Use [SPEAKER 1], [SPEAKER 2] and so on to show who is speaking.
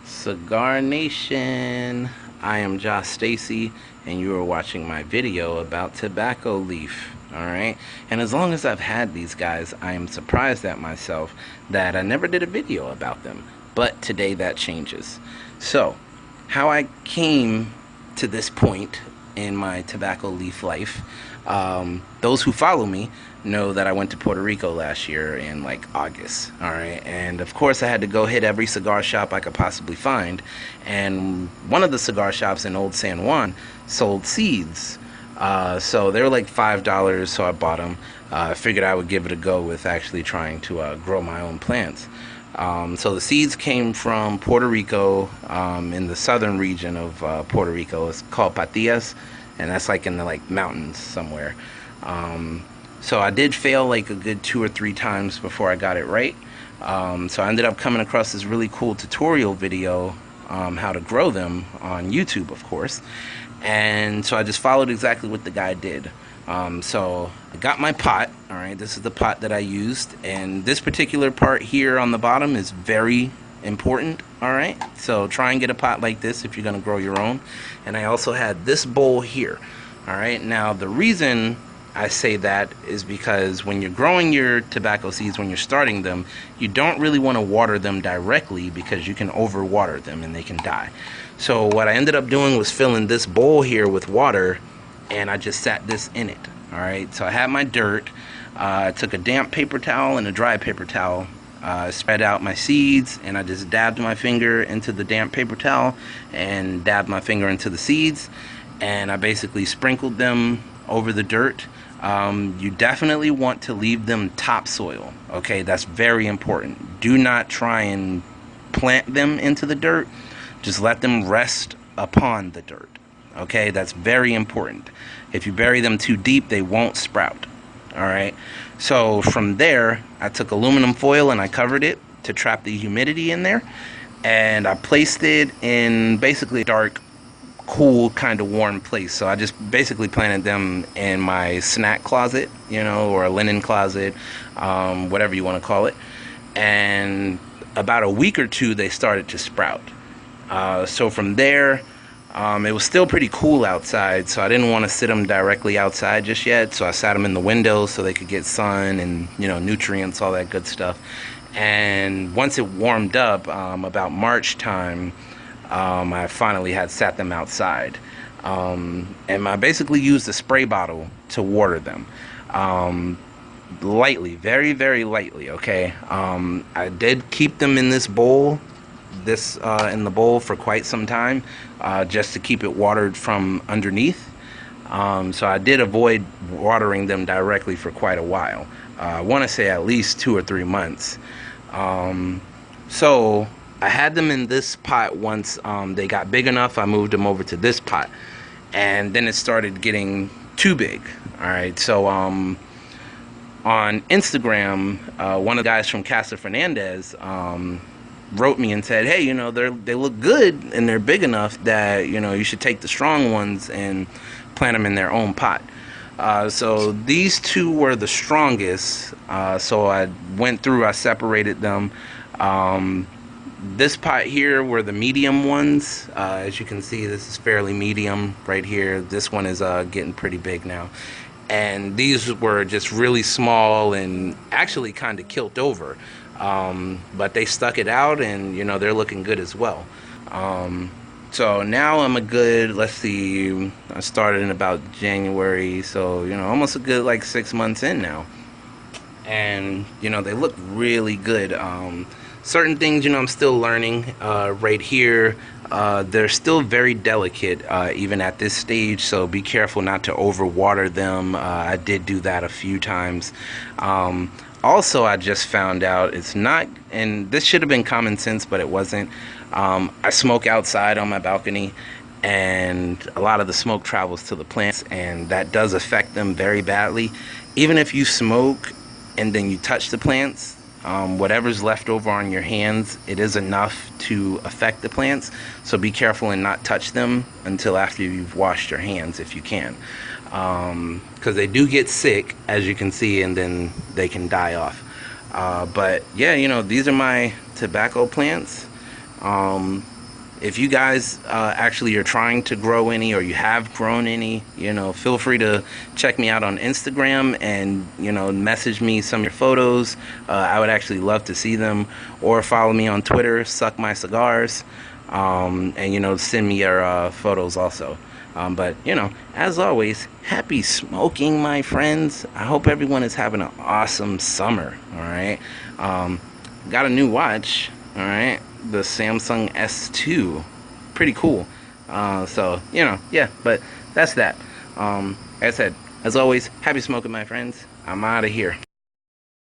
[SPEAKER 1] Cigar Nation, I am Josh Stacy, and you are watching my video about tobacco leaf. Alright, and as long as I've had these guys, I am surprised at myself that I never did a video about them. But today that changes. So, how I came to this point in my tobacco leaf life, those who follow me know that I went to Puerto Rico last year in like August. All right, and of course I had to go hit every cigar shop I could possibly find, and one of the cigar shops in Old San Juan sold seeds. So they were like $5, so I bought them. I figured I would give it a go with actually trying to grow my own plants. So the seeds came from Puerto Rico, in the southern region of Puerto Rico. It's called Patillas, and that's like in the mountains somewhere. So I did fail like a good 2 or 3 times before I got it right. So I ended up coming across this really cool tutorial video, how to grow them on YouTube, of course. And so I just followed exactly what the guy did. So I got my pot. All right, this is the pot that I used, and this particular part here on the bottom is very important. All right, so try and get a pot like this if you're going to grow your own. And I also had this bowl here. All right, now the reason I say that is because when you're growing your tobacco seeds, when you're starting them, you don't really want to water them directly because you can overwater them and they can die. So what I ended up doing was filling this bowl here with water, and I just sat this in it. All right, so I had my dirt. I took a damp paper towel and a dry paper towel, spread out my seeds, and I just dabbed my finger into the damp paper towel and dabbed my finger into the seeds, and I basically sprinkled them over the dirt. You definitely want to leave them topsoil. Okay, that's very important. Do not try and plant them into the dirt. Just let them rest upon the dirt. Okay, that's very important. If you bury them too deep, they won't sprout. All right, so from there I took aluminum foil and I covered it to trap the humidity in there, and I placed it in basically a dark, cool, kind of warm place. So I just basically planted them in my snack closet, you know, or a linen closet, whatever you want to call it. And about a week or two they started to sprout. So from there, it was still pretty cool outside, so I didn't want to sit them directly outside just yet, so I sat them in the window so they could get sun and, you know, nutrients, all that good stuff. And once it warmed up, about March time, I finally had sat them outside, and I basically used a spray bottle to water them, lightly, very, very lightly. Okay, I did keep them in this bowl, in the bowl for quite some time, just to keep it watered from underneath. So I did avoid watering them directly for quite a while. I want to say at least 2 or 3 months. So I had them in this pot. Once they got big enough, I moved them over to this pot, and then it started getting too big. All right, so on Instagram, one of the guys from Casa Fernandez wrote me and said, hey, you know, they look good and they're big enough that, you know, you should take the strong ones and plant them in their own pot. So these two were the strongest, so I went through, I separated them. This pot here were the medium ones. As you can see, this is fairly medium right here. This one is getting pretty big now. And these were just really small and actually kind of kilt over. But they stuck it out, and, you know, they're looking good as well. So now I'm a good, let's see, I started in about January, so, you know, almost a good like 6 months in now. And, you know, they look really good. Certain things, you know, I'm still learning. Right here, they're still very delicate, even at this stage, so be careful not to overwater them. I did do that a few times. Also, I just found out it's not, and this should have been common sense, but it wasn't. I smoke outside on my balcony, and a lot of the smoke travels to the plants, and that does affect them very badly. Even if you smoke and then you touch the plants, whatever's left over on your hands, it is enough to affect the plants. So be careful and not touch them until after you've washed your hands, if you can. Because they do get sick, as you can see, and then they can die off. But yeah, you know, these are my tobacco plants. if you guys actually are trying to grow any, or you have grown any, feel free to check me out on Instagram and message me some of your photos. I would actually love to see them. Or follow me on Twitter, Suck My Cigars, and send me your photos also. But as always, happy smoking, my friends. I hope everyone is having an awesome summer. All right. Got a new watch. All right, the Samsung S2, pretty cool. So yeah. But that's that. As I said, as always, happy smoking, my friends. I'm out of here.